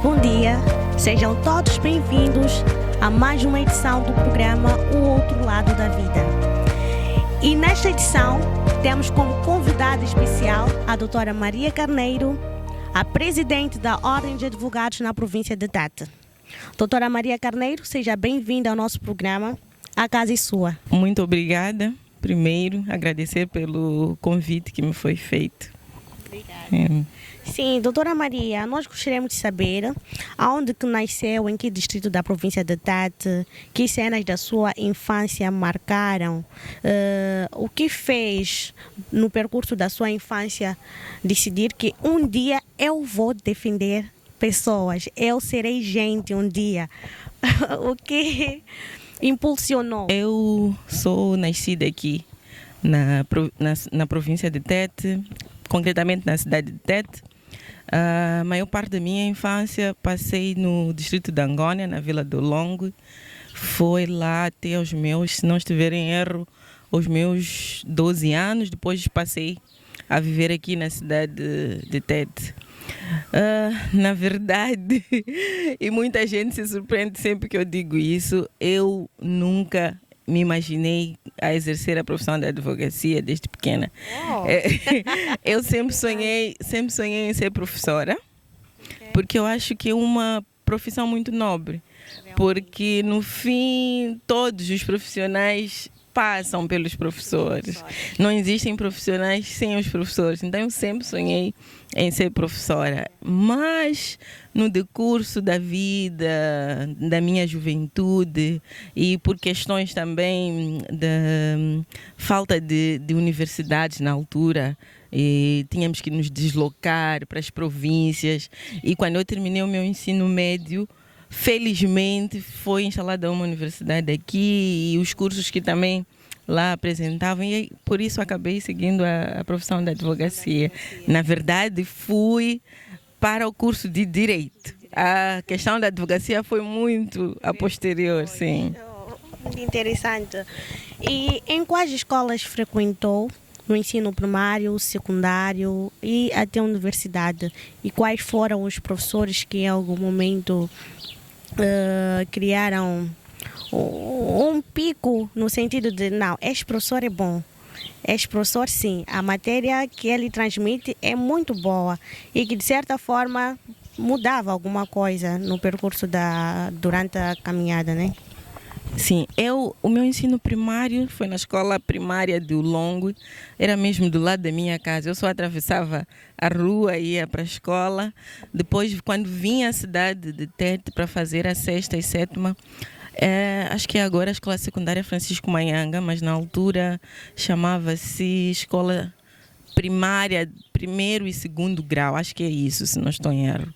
Bom dia, sejam todos bem-vindos a mais uma edição do programa O Outro Lado da Vida. E nesta edição temos como convidada especial a doutora Maria Carneiro, a presidente da Ordem de Advogados na província de Tete. Doutora Maria Carneiro, seja bem-vinda ao nosso programa. A casa é sua. Muito obrigada. Primeiro, agradecer pelo convite que me foi feito. Obrigada. Sim, doutora Maria, nós gostaríamos de saber aonde que nasceu, em que distrito da província de Tete, que cenas da sua infância marcaram, o que fez no percurso da sua infância decidir que um dia eu vou defender pessoas, eu serei gente um dia. O que impulsionou? Eu sou nascida aqui na província de Tete, concretamente na cidade de Tete. A maior parte da minha infância passei no distrito de Angônia, na Vila do Longo. Foi lá até os meus, se não estiver em erro, os meus 12 anos. Depois passei a viver aqui na cidade de Tete. Na verdade, e muita gente se surpreende sempre que eu digo isso, eu nunca me imaginei a exercer a profissão da advocacia desde pequena. Oh. Eu sempre sonhei em ser professora, porque eu acho que é uma profissão muito nobre, porque no fim todos os profissionais passam pelos professores. Não existem profissionais sem os professores. Então eu sempre sonhei em ser professora. Mas no decurso da vida, da minha juventude e por questões também da falta de universidades na altura, e tínhamos que nos deslocar para as províncias. E quando eu terminei o meu ensino médio, felizmente foi instalada uma universidade aqui e os cursos que também lá apresentavam, e por isso acabei seguindo a profissão da advocacia. Na verdade, fui para o curso de Direito. A questão da advocacia foi muito a posterior, sim. Muito interessante. E em quais escolas frequentou? No ensino primário, secundário e até a universidade? E quais foram os professores que em algum momento criaram um pico no sentido de, não, este professor é bom, este professor sim, a matéria que ele transmite é muito boa e que de certa forma mudava alguma coisa no percurso durante a caminhada, né? Sim, o meu ensino primário foi na escola primária de Ulongo, era mesmo do lado da minha casa. Eu só atravessava a rua e ia para a escola. Depois, quando vim à cidade de Tete para fazer a sexta e sétima, acho que agora a escola secundária Francisco Manhanga, mas na altura chamava-se escola primária, primeiro e segundo grau, acho que é isso, se não estou em erro.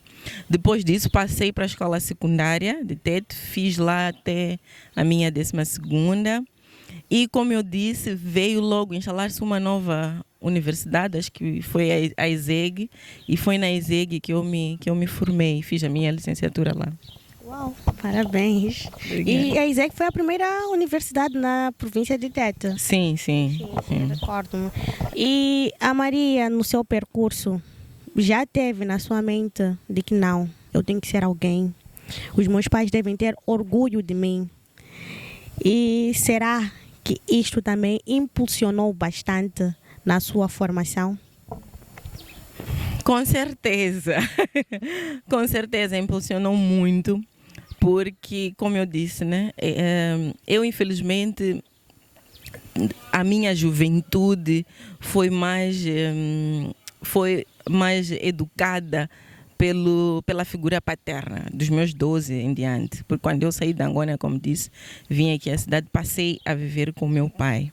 Depois disso passei para a escola secundária de Tete, fiz lá até a minha 12ª e, como eu disse, veio logo instalar-se uma nova universidade, acho que foi a ISEG, e foi na ISEG que eu me formei, fiz a minha licenciatura lá. Uau, parabéns. Obrigada. E a ISEG foi a primeira universidade na província de Tete? Sim. Sim, recordo-me. E a Maria, no seu percurso, já teve na sua mente de que não, eu tenho que ser alguém, os meus pais devem ter orgulho de mim? E será que isto também impulsionou bastante na sua formação? Com certeza, com certeza impulsionou muito, porque, como eu disse, né, eu infelizmente, a minha juventude foi mais educada pela figura paterna, dos meus 12 em diante. Porque quando eu saí da Angônia, como disse, vim aqui à cidade, passei a viver com meu pai.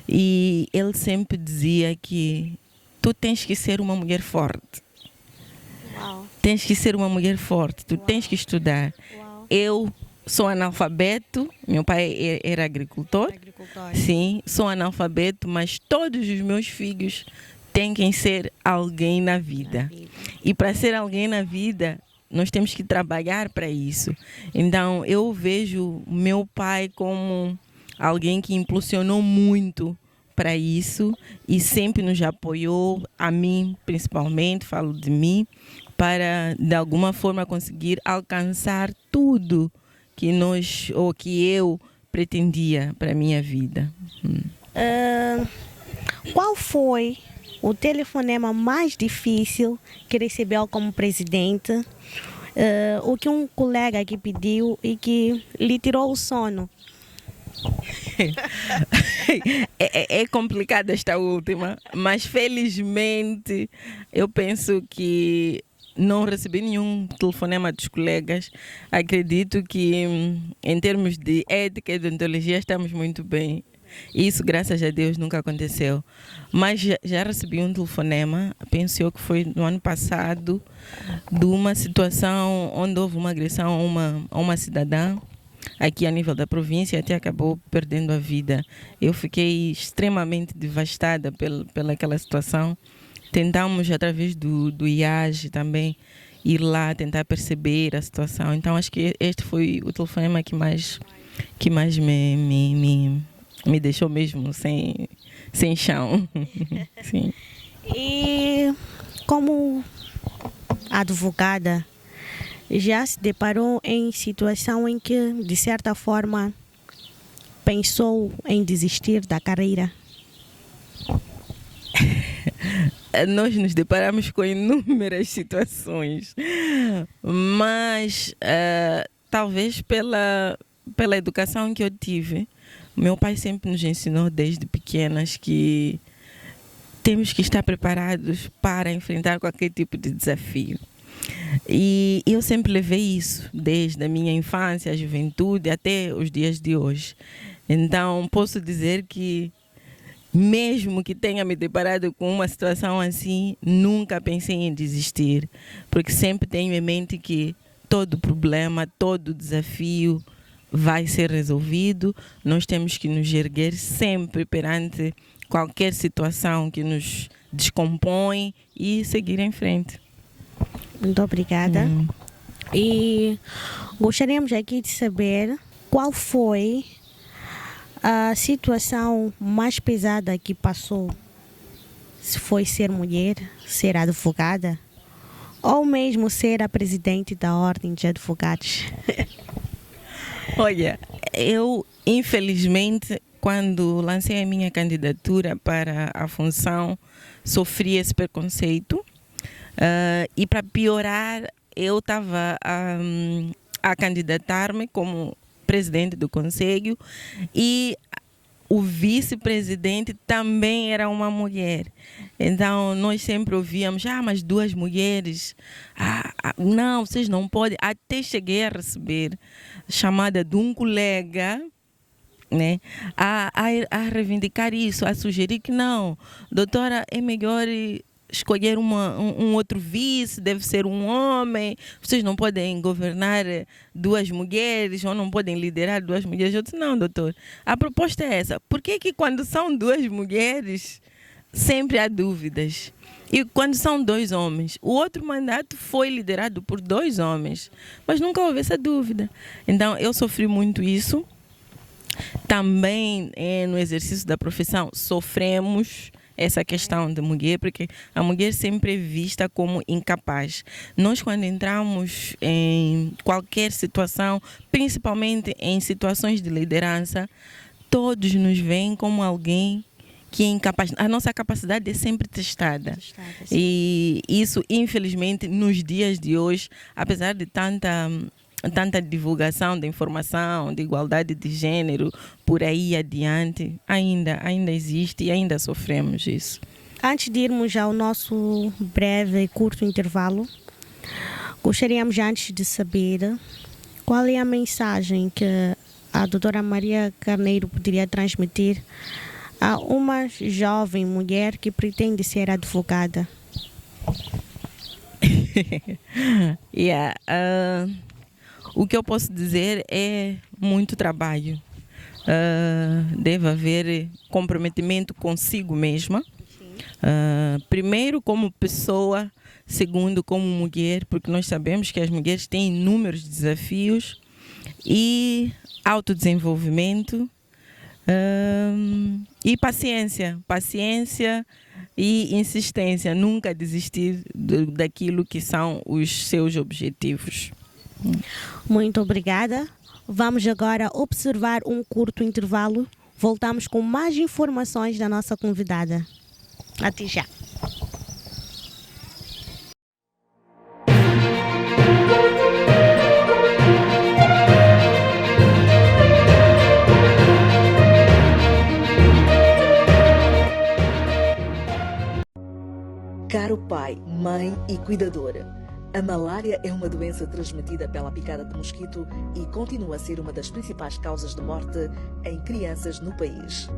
E ele sempre dizia que tu tens que ser uma mulher forte. Uau. Tens que ser uma mulher forte, tu tens que estudar. Uau. Eu sou analfabeto, meu pai era agricultor. Sim, sou analfabeto, mas todos os meus filhos têm que ser alguém na vida. E para ser alguém na vida, nós temos que trabalhar para isso. Então, eu vejo meu pai como alguém que impulsionou muito para isso e sempre nos apoiou, a mim principalmente, falo de mim, para de alguma forma conseguir alcançar tudo que nós ou que eu pretendia para a minha vida. Qual foi o telefonema mais difícil que recebeu como presidente? O que um colega aqui pediu e que lhe tirou o sono? É complicada esta última, mas felizmente eu penso que não recebi nenhum telefonema dos colegas. Acredito que em termos de ética e deontologia estamos muito bem. Isso, graças a Deus, nunca aconteceu. Mas já recebi um telefonema, penso eu que foi no ano passado, de uma situação onde houve uma agressão a uma cidadã, aqui a nível da província, até acabou perdendo a vida. Eu fiquei extremamente devastada pelaquela situação. Tentamos, através do IAG também, ir lá tentar perceber a situação. Então, acho que este foi o telefonema que mais me deixou mesmo sem chão. Sim. E como advogada, já se deparou em situação em que, de certa forma, pensou em desistir da carreira? Nós nos deparamos com inúmeras situações, mas talvez pela educação que eu tive, meu pai sempre nos ensinou desde pequenas que temos que estar preparados para enfrentar qualquer tipo de desafio. E eu sempre levei isso, desde a minha infância, a juventude, até os dias de hoje. Então, posso dizer que, mesmo que tenha me deparado com uma situação assim, nunca pensei em desistir, porque sempre tenho em mente que todo problema, todo desafio vai ser resolvido. Nós temos que nos erguer sempre perante qualquer situação que nos descompõe e seguir em frente. Muito obrigada. E gostaríamos aqui de saber qual foi a situação mais pesada que passou. Se foi ser mulher, ser advogada, ou mesmo ser a presidente da Ordem de Advogados. Olha, eu infelizmente, quando lancei a minha candidatura para a função, sofri esse preconceito. E para piorar, eu estava a candidatar-me como presidente do conselho e o vice-presidente também era uma mulher. Então, nós sempre ouvíamos, mas duas mulheres, não, vocês não podem. Até cheguei a receber chamada de um colega, né, a reivindicar isso, a sugerir que não, doutora, é melhor escolher um outro vice, deve ser um homem, vocês não podem governar duas mulheres ou não podem liderar duas mulheres. Eu disse, não, doutor, a proposta é essa. Por que quando são duas mulheres sempre há dúvidas? E quando são dois homens? O outro mandato foi liderado por dois homens, mas nunca houve essa dúvida. Então, eu sofri muito isso. Também no exercício da profissão sofremos essa questão da mulher, porque a mulher sempre é vista como incapaz. Nós, quando entramos em qualquer situação, principalmente em situações de liderança, todos nos veem como alguém que é incapaz. A nossa capacidade é sempre testada. E isso, infelizmente, nos dias de hoje, apesar de tanta divulgação da informação, de igualdade de gênero, por aí adiante, ainda existe e ainda sofremos isso. Antes de irmos ao nosso breve e curto intervalo, gostaríamos antes de saber qual é a mensagem que a doutora Maria Carneiro poderia transmitir a uma jovem mulher que pretende ser advogada. O que eu posso dizer é muito trabalho. Deve haver comprometimento consigo mesma. Primeiro como pessoa, segundo como mulher, porque nós sabemos que as mulheres têm inúmeros desafios, e autodesenvolvimento e paciência. Paciência e insistência, nunca desistir daquilo que são os seus objetivos. Muito obrigada. Vamos agora observar um curto intervalo. Voltamos com mais informações da nossa convidada. Até já. Caro pai, mãe e cuidadora, a malária é uma doença transmitida pela picada de mosquito e continua a ser uma das principais causas de morte em crianças no país.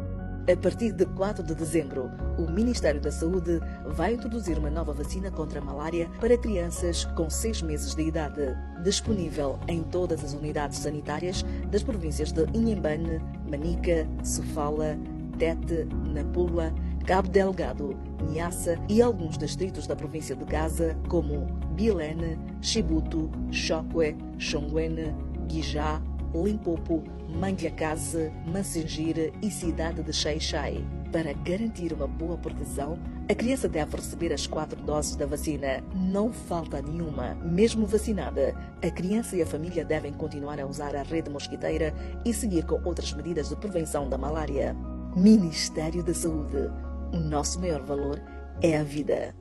A partir de 4 de dezembro, o Ministério da Saúde vai introduzir uma nova vacina contra a malária para crianças com 6 meses de idade, disponível em todas as unidades sanitárias das províncias de Inhambane, Manica, Sofala, Tete, Nampula, Cabo Delgado, Niassa e alguns distritos da província de Gaza, como Bilene, Chibuto, Chokwe, Chongwene, Guijá, Limpopo, Mandiakaze, Massingir e cidade de Xai-Xai. Para garantir uma boa proteção, a criança deve receber as 4 doses da vacina. Não falta nenhuma. Mesmo vacinada, a criança e a família devem continuar a usar a rede mosquiteira e seguir com outras medidas de prevenção da malária. Ministério da Saúde. O nosso maior valor é a vida.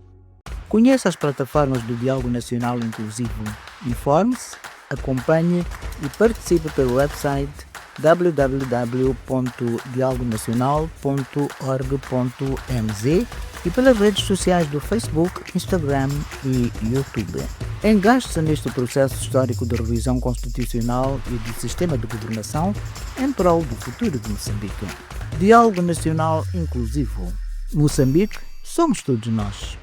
Conheça as plataformas do Diálogo Nacional Inclusivo. Informe-se, acompanhe e participe pelo website www.dialogonacional.org.mz e pelas redes sociais do Facebook, Instagram e YouTube. Engaje-se neste processo histórico de revisão constitucional e do sistema de governação em prol do futuro de Moçambique. Diálogo Nacional Inclusivo. Moçambique, somos todos nós.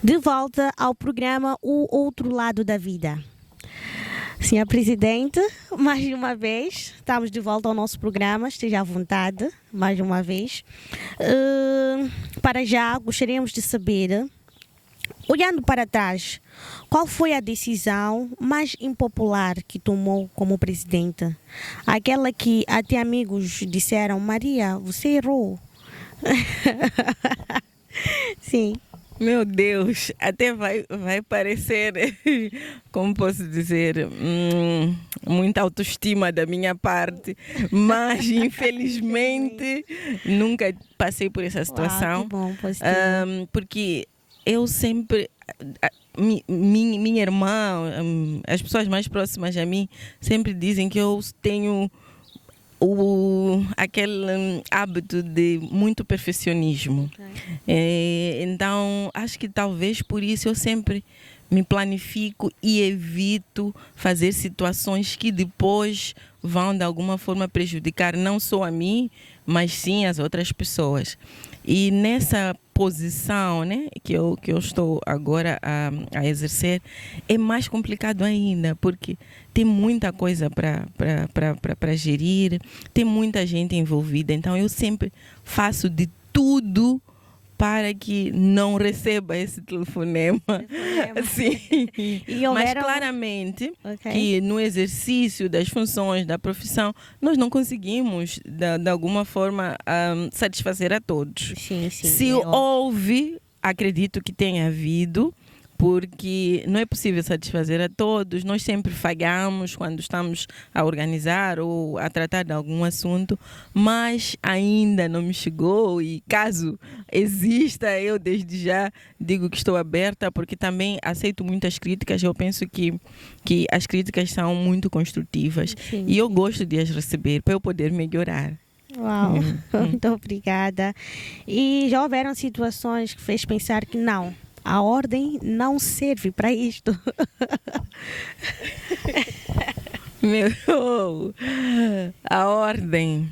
De volta ao programa O Outro Lado da Vida. Senhora Presidente, mais uma vez, estamos de volta ao nosso programa, esteja à vontade, mais uma vez. Para já, gostaríamos de saber, olhando para trás, qual foi a decisão mais impopular que tomou como presidente? Aquela que até amigos disseram, Maria, você errou. Sim. Meu Deus, até vai parecer, como posso dizer, muita autoestima da minha parte, mas infelizmente nunca passei por essa situação. Que bom, porque eu sempre, minha irmã, as pessoas mais próximas a mim sempre dizem que eu tenho aquele hábito de muito perfeccionismo. Então, acho que talvez por isso eu sempre me planifico e evito fazer situações que depois vão de alguma forma prejudicar não só a mim, mas sim as outras pessoas. E nessa posição, né, que eu estou agora a exercer, é mais complicado ainda, porque tem muita coisa para gerir, tem muita gente envolvida, então eu sempre faço de tudo para que não receba esse telefonema. Sim. Mas claramente que no exercício das funções, da profissão, nós não conseguimos, de alguma forma, satisfazer a todos. Sim, Se houve, acredito que tenha havido, porque não é possível satisfazer a todos, nós sempre falhamos quando estamos a organizar ou a tratar de algum assunto, mas ainda não me chegou e caso exista, eu desde já digo que estou aberta, porque também aceito muitas críticas, eu penso que as críticas são muito construtivas. Sim. E eu gosto de as receber para eu poder melhorar. Uau, muito obrigada. E já houveram situações que fez pensar que não, a ordem não serve para isto. A ordem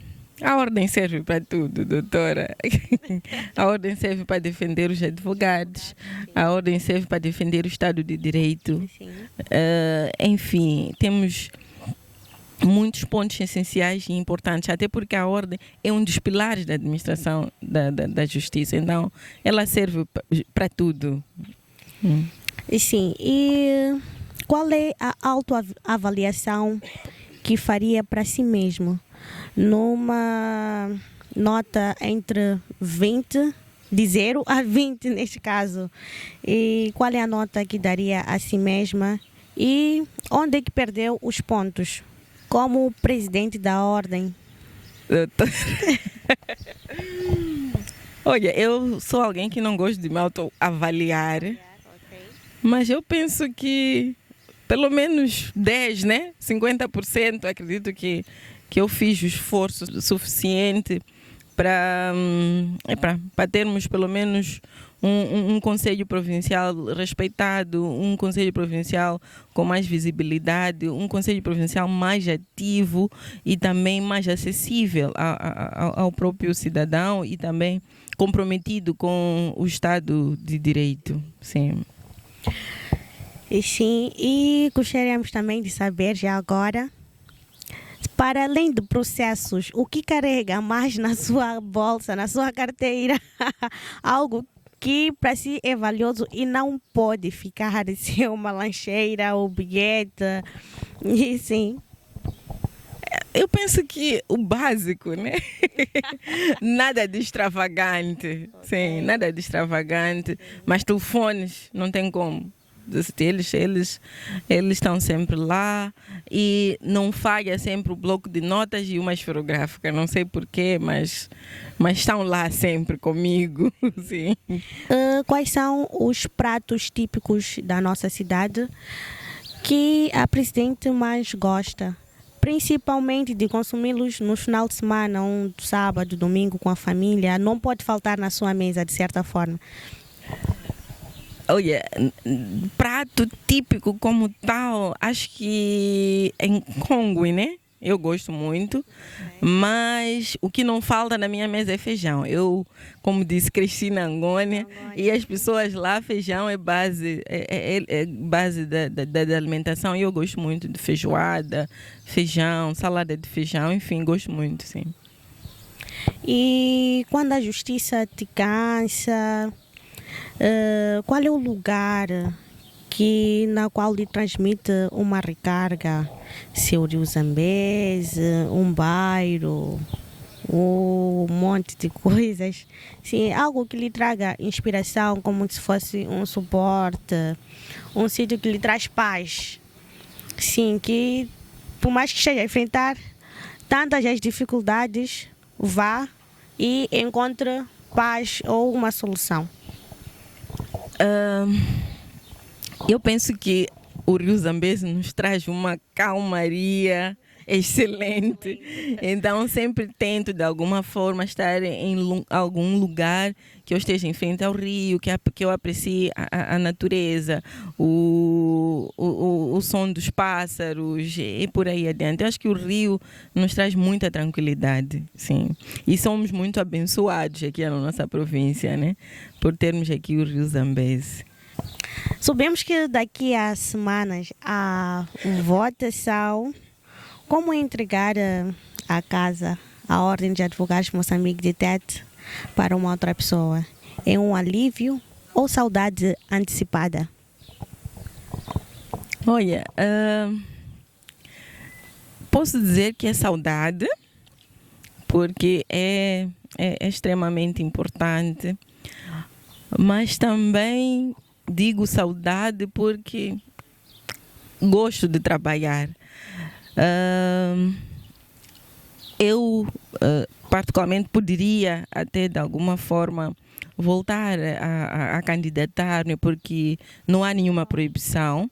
serve para tudo, doutora. A ordem serve para defender os advogados, a ordem serve para defender o Estado de Direito. Enfim, temos muitos pontos essenciais e importantes, até porque a ordem é um dos pilares da administração da justiça, então ela serve para tudo. E sim, e qual é a autoavaliação que faria para si mesmo numa nota entre 20, de 0 a 20 neste caso? E qual é a nota que daria a si mesma? E onde é que perdeu os pontos? Como presidente da ordem? Olha, eu sou alguém que não gosto de me autoavaliar, mas eu penso que pelo menos 10, né? 50% acredito que eu fiz o esforço suficiente para termos pelo menos um conselho provincial respeitado, um conselho provincial com mais visibilidade, um conselho provincial mais ativo e também mais acessível ao próprio cidadão e também comprometido com o Estado de Direito. Sim. E sim, e gostaríamos também de saber já agora, para além de processos, o que carrega mais na sua bolsa, na sua carteira? Algo que para si é valioso e não pode ficar sem uma lancheira ou bilhete. E sim. Eu penso que o básico, né? Nada de extravagante. Sim, nada de extravagante. Mas telefones, não tem como. Eles estão sempre lá e não falha sempre o bloco de notas e uma esferográfica. Não sei porquê, mas estão lá sempre comigo. Sim. Quais são os pratos típicos da nossa cidade que a presidente mais gosta? Principalmente de consumi-los no final de semana, sábado, domingo com a família. Não pode faltar na sua mesa, de certa forma. Olha, prato típico como tal, acho que em Congo, né? Eu gosto muito, mas o que não falta na minha mesa é feijão. Eu, como disse, cresci na Angônia e as pessoas lá, feijão é base, é base da alimentação e eu gosto muito de feijoada, feijão, salada de feijão, enfim, gosto muito, sim. E quando a justiça te cansa, qual é o lugar na qual lhe transmite uma recarga? Se o Rio Zambeze, um bairro, um monte de coisas. Sim, algo que lhe traga inspiração, como se fosse um suporte, um sítio que lhe traz paz. Sim, que por mais que esteja a enfrentar tantas as dificuldades, vá e encontre paz ou uma solução. Eu penso que o Rio Zambeze nos traz uma calmaria excelente. Então, sempre tento, de alguma forma, estar em algum lugar que eu esteja em frente ao rio, que eu aprecie a natureza, o som dos pássaros e por aí adiante. Eu acho que o rio nos traz muita tranquilidade, sim. E somos muito abençoados aqui na nossa província, né? Por termos aqui o Rio Zambeze. Sabemos que daqui a semanas há votação. Como entregar a casa, a Ordem de Advogados de Moçambique de Tete para uma outra pessoa? É um alívio ou saudade antecipada? Olha, posso dizer que é saudade, porque é extremamente importante, mas também digo saudade porque gosto de trabalhar. Eu particularmente poderia até de alguma forma voltar a candidatar-me, porque não há nenhuma proibição,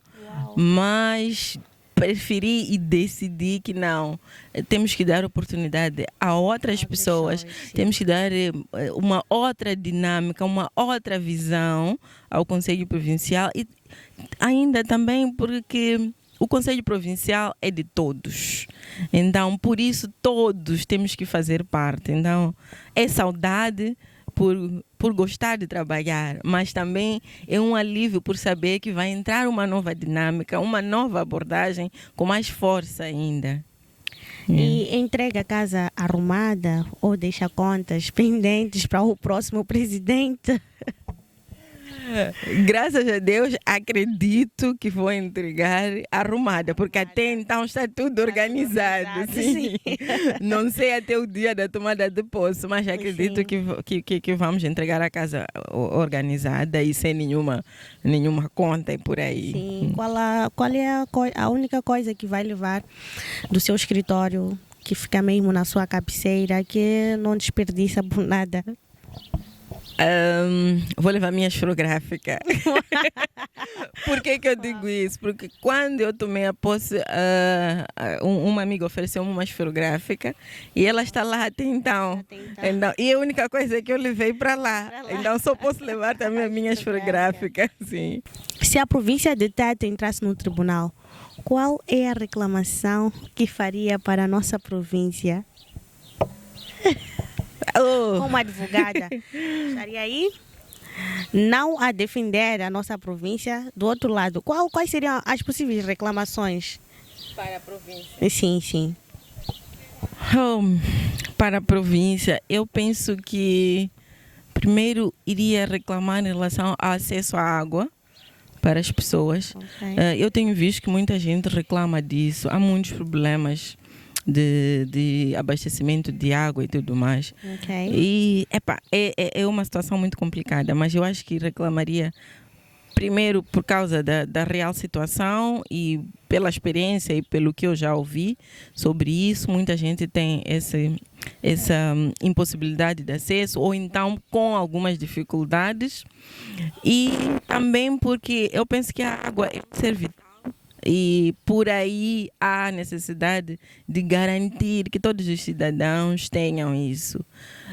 mas preferi e decidi que não, temos que dar oportunidade a outras pessoas, temos que dar uma outra dinâmica, uma outra visão ao Conselho Provincial e ainda também porque o Conselho Provincial é de todos. Então, por isso, todos temos que fazer parte. Então, é saudade por gostar de trabalhar, mas também é um alívio por saber que vai entrar uma nova dinâmica, uma nova abordagem com mais força ainda. E entrega a casa arrumada ou deixa contas pendentes para o próximo presidente? Graças a Deus, acredito que vou entregar arrumada, porque até então está tudo organizado. Sim. Não sei até o dia da tomada de posse, mas acredito que vamos entregar a casa organizada e sem nenhuma conta e por aí. Sim. Qual é a única coisa que vai levar do seu escritório, que fica mesmo na sua cabeceira, que não desperdiça por nada? Vou levar minha esferográfica. Por que eu digo isso? Porque quando eu tomei a posse, uma amiga ofereceu-me uma esferográfica e ela está lá até então. E a única coisa é que eu levei para lá. Então só posso levar também a minha esferográfica. Sim. Se a província de Tete entrasse no tribunal, qual é a reclamação que faria para a nossa província? Como advogada, estaria aí não a defender a nossa província. Do outro lado, quais seriam as possíveis reclamações para a província? Sim. Para a província, eu penso que primeiro iria reclamar em relação ao acesso à água para as pessoas. Eu tenho visto que muita gente reclama disso. Há muitos problemas de abastecimento de água e tudo mais. E é uma situação muito complicada, mas eu acho que reclamaria primeiro por causa da real situação e pela experiência e pelo que eu já ouvi sobre isso. Muita gente tem essa impossibilidade de acesso ou então com algumas dificuldades, e também porque eu penso que a água é um ser vital. E por aí há necessidade de garantir que todos os cidadãos tenham isso.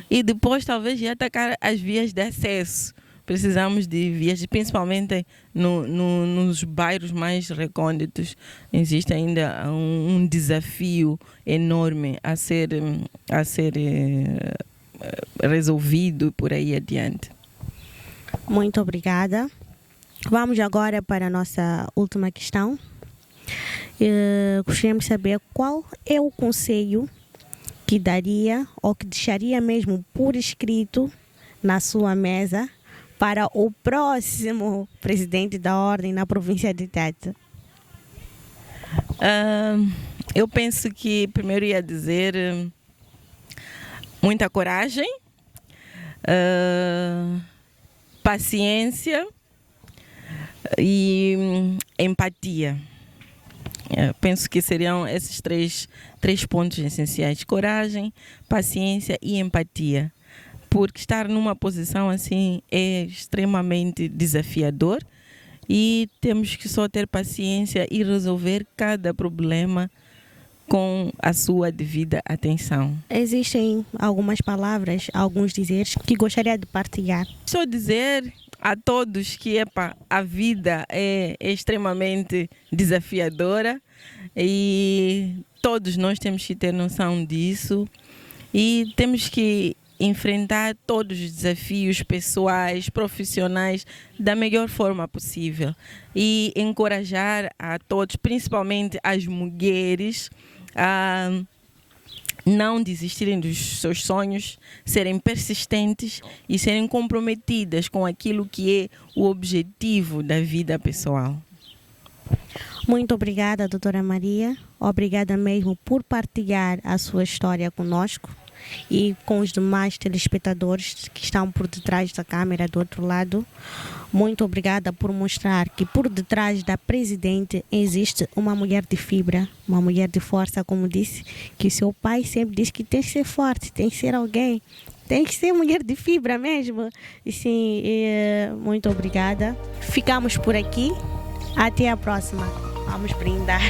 E depois talvez já atacar as vias de acesso. Precisamos de vias, principalmente nos bairros mais recônditos. Existe ainda um desafio enorme a ser resolvido por aí adiante. Muito obrigada. Vamos agora para a nossa última questão. Gostaríamos de saber qual é o conselho que daria ou que deixaria mesmo por escrito na sua mesa para o próximo presidente da ordem na província de Tete. Eu penso que primeiro ia dizer muita coragem, paciência e empatia. Penso que seriam esses três pontos essenciais: coragem, paciência e empatia. Porque estar numa posição assim é extremamente desafiador e temos que só ter paciência e resolver cada problema com a sua devida atenção. Existem algumas palavras, alguns dizeres que gostaria de partilhar. Só dizer a todos que a vida é extremamente desafiadora e todos nós temos que ter noção disso e temos que enfrentar todos os desafios pessoais, profissionais da melhor forma possível e encorajar a todos, principalmente as mulheres, a não desistirem dos seus sonhos, serem persistentes e serem comprometidas com aquilo que é o objetivo da vida pessoal. Muito obrigada, doutora Maria. Obrigada mesmo por partilhar a sua história conosco e com os demais telespectadores que estão por detrás da câmera do outro lado. Muito obrigada por mostrar que por detrás da presidente existe uma mulher de fibra, uma mulher de força, como disse, que seu pai sempre diz que tem que ser forte, tem que ser alguém, tem que ser mulher de fibra mesmo. E sim, muito obrigada. Ficamos por aqui. Até a próxima. Vamos brindar.